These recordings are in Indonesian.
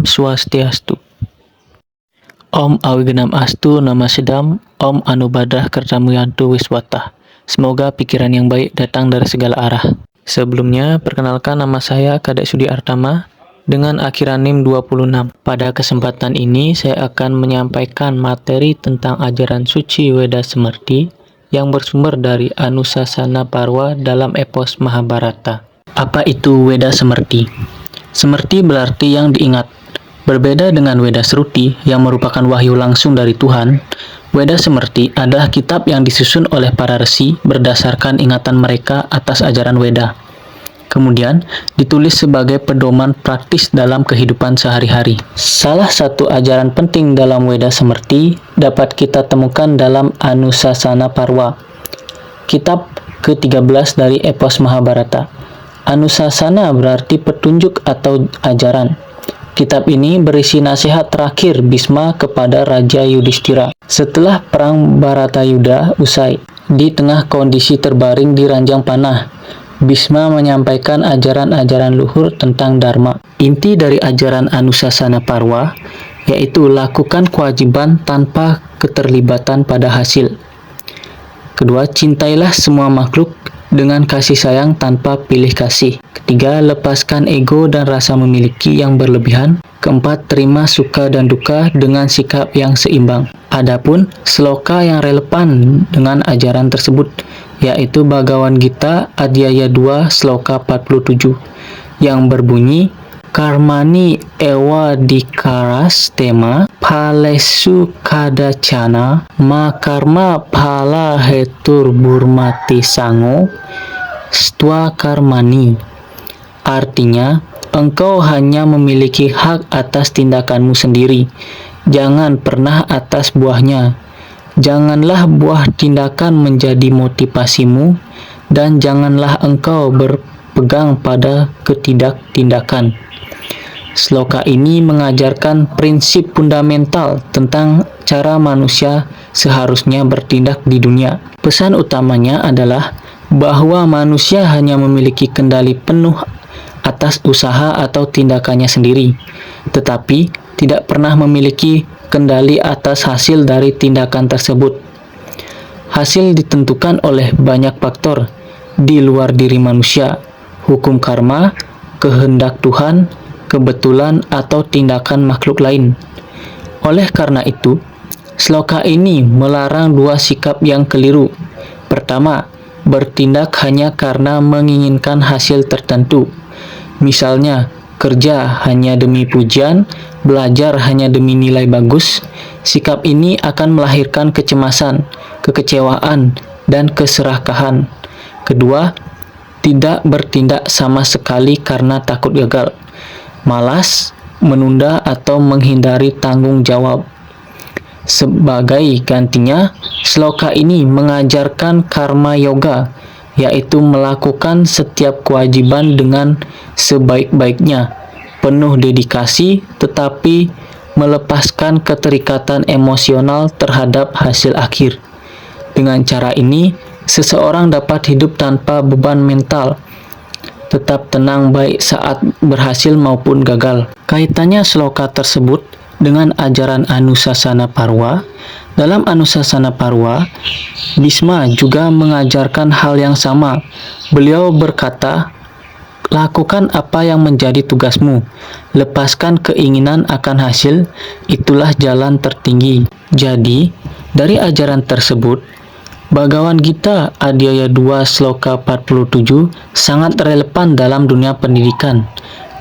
Swastiastu. Om Awigenam Astu Nama Sedam, Om Anubadah Kertamuyantu Wiswata. Semoga pikiran yang baik datang dari segala arah. Sebelumnya, perkenalkan nama saya Kadek Sudi Artama dengan akhiran NIM 26. Pada kesempatan ini, saya akan menyampaikan materi tentang ajaran suci Weda Semerti yang bersumber dari Anusasana Parwa dalam epos Mahabharata. Apa itu Weda Semerti? Semerti berarti yang diingat. Berbeda dengan Weda Sruti yang merupakan wahyu langsung dari Tuhan, Weda Semerti adalah kitab yang disusun oleh para resi berdasarkan ingatan mereka atas ajaran Weda. Kemudian ditulis sebagai pedoman praktis dalam kehidupan sehari-hari. Salah satu ajaran penting dalam Weda Semerti dapat kita temukan dalam Anusasana Parwa, kitab ke-13 dari epos Mahabharata. Anusasana berarti petunjuk atau ajaran. Kitab ini berisi nasihat terakhir Bisma kepada Raja Yudhistira. Setelah perang Bharatayuddha usai, di tengah kondisi terbaring di ranjang panah, Bisma menyampaikan ajaran-ajaran luhur tentang Dharma. Inti dari ajaran Anusasana Parwa yaitu lakukan kewajiban tanpa keterlibatan pada hasil. Kedua, cintailah semua makhluk dengan kasih sayang tanpa pilih kasih. Ketiga, lepaskan ego dan rasa memiliki yang berlebihan. Keempat, terima suka dan duka dengan sikap yang seimbang. Adapun sloka yang relevan dengan ajaran tersebut yaitu Bhagavad Gita Adhyaya 2 sloka 47 yang berbunyi Karmani ewa dikaras tema phalesu kadacana ma karma phala hetur burmati sango stva karmani. Artinya, engkau hanya memiliki hak atas tindakanmu sendiri. Jangan pernah atas buahnya. Janganlah buah tindakan menjadi motivasimu, dan janganlah engkau berpegang pada ketidaktindakan. Sloka ini mengajarkan prinsip fundamental tentang cara manusia seharusnya bertindak di dunia. Pesan utamanya adalah bahwa manusia hanya memiliki kendali penuh atas usaha atau tindakannya sendiri, tetapi tidak pernah memiliki kendali atas hasil dari tindakan tersebut. Hasil ditentukan oleh banyak faktor di luar diri manusia, hukum karma, kehendak Tuhan, kebetulan atau tindakan makhluk lain. Oleh karena itu, sloka ini melarang dua sikap yang keliru. Pertama, bertindak hanya karena menginginkan hasil tertentu. Misalnya, kerja hanya demi pujian, belajar hanya demi nilai bagus. Sikap ini akan melahirkan kecemasan, kekecewaan, dan keserakahan. Kedua, tidak bertindak sama sekali karena takut gagal, malas, menunda, atau menghindari tanggung jawab. Sebagai gantinya, sloka ini mengajarkan karma yoga, yaitu melakukan setiap kewajiban dengan sebaik-baiknya, penuh dedikasi, tetapi melepaskan keterikatan emosional terhadap hasil akhir. Dengan cara ini, seseorang dapat hidup tanpa beban mental, tetap tenang baik saat berhasil maupun gagal. Kaitannya sloka tersebut dengan ajaran Anusasana Parwa. Dalam Anusasana Parwa, Bisma juga mengajarkan hal yang sama. Beliau berkata, lakukan apa yang menjadi tugasmu, lepaskan keinginan akan hasil, itulah jalan tertinggi. Jadi, dari ajaran tersebut, Bhagavad Gita Adhyaya 2 sloka 47 sangat relevan dalam dunia pendidikan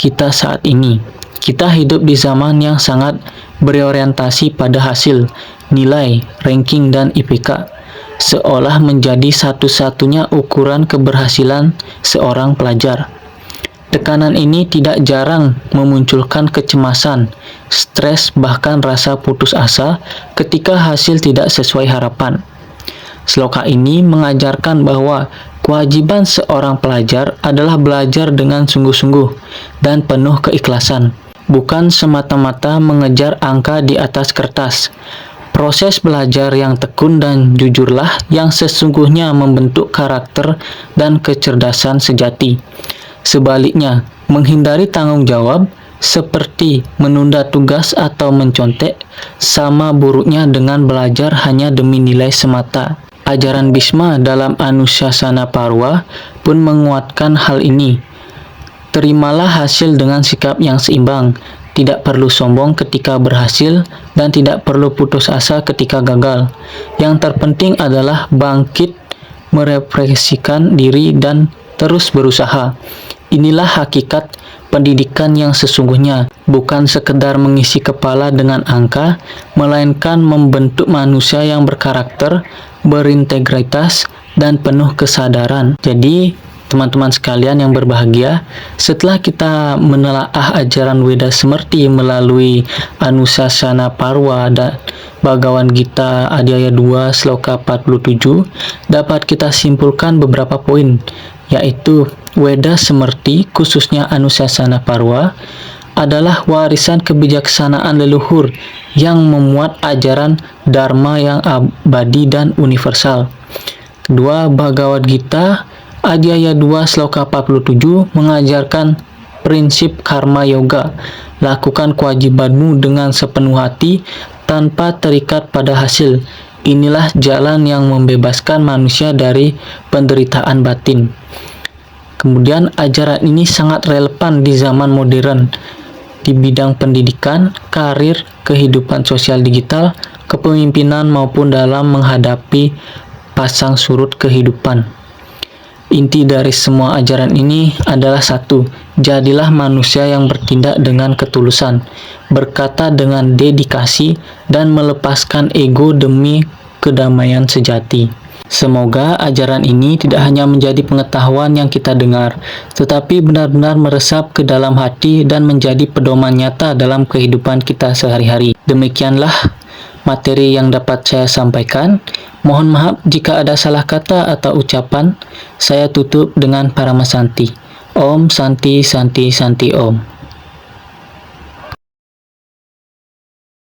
kita saat ini. Kita hidup di zaman yang sangat berorientasi pada hasil, nilai, ranking, dan IPK, seolah menjadi satu-satunya ukuran keberhasilan seorang pelajar. Tekanan ini tidak jarang memunculkan kecemasan, stres, bahkan rasa putus asa ketika hasil tidak sesuai harapan. Sloka ini mengajarkan bahwa kewajiban seorang pelajar adalah belajar dengan sungguh-sungguh dan penuh keikhlasan, bukan semata-mata mengejar angka di atas kertas. Proses belajar yang tekun dan jujurlah yang sesungguhnya membentuk karakter dan kecerdasan sejati. Sebaliknya, menghindari tanggung jawab seperti menunda tugas atau mencontek, sama buruknya dengan belajar hanya demi nilai semata. Ajaran Bhisma dalam Anushasana Parva pun menguatkan hal ini. Terimalah hasil dengan sikap yang seimbang, tidak perlu sombong ketika berhasil, dan tidak perlu putus asa ketika gagal. Yang terpenting adalah bangkit, merefleksikan diri, dan terus berusaha. Inilah hakikat pendidikan yang sesungguhnya, bukan sekedar mengisi kepala dengan angka, melainkan membentuk manusia yang berkarakter, berintegritas, dan penuh kesadaran. Jadi, teman-teman sekalian yang berbahagia, setelah kita menelaah ajaran Weda Smrti melalui Anushasana Parva dan Bhagavad Gita Adhyaya 2 Sloka 47, dapat kita simpulkan beberapa poin, yaitu Weda Smrti, khususnya Anushasana Parva, adalah warisan kebijaksanaan leluhur yang memuat ajaran Dharma yang abadi dan universal. Kedua, Bhagavad Gita Adhyaya 2 Sloka 47 mengajarkan prinsip karma yoga. Lakukan kewajibanmu dengan sepenuh hati tanpa terikat pada hasil. Inilah jalan yang membebaskan manusia dari penderitaan batin. Kemudian ajaran ini sangat relevan di zaman modern di bidang pendidikan, karir, kehidupan sosial digital, kepemimpinan maupun dalam menghadapi pasang surut kehidupan. Inti dari semua ajaran ini adalah satu, jadilah manusia yang bertindak dengan ketulusan, berkata dengan dedikasi, dan melepaskan ego demi kedamaian sejati. Semoga ajaran ini tidak hanya menjadi pengetahuan yang kita dengar, tetapi benar-benar meresap ke dalam hati dan menjadi pedoman nyata dalam kehidupan kita sehari-hari. Demikianlah materi yang dapat saya sampaikan. Mohon maaf jika ada salah kata atau ucapan. Saya tutup dengan Paramasanti. Om Santi Santi Santi Om.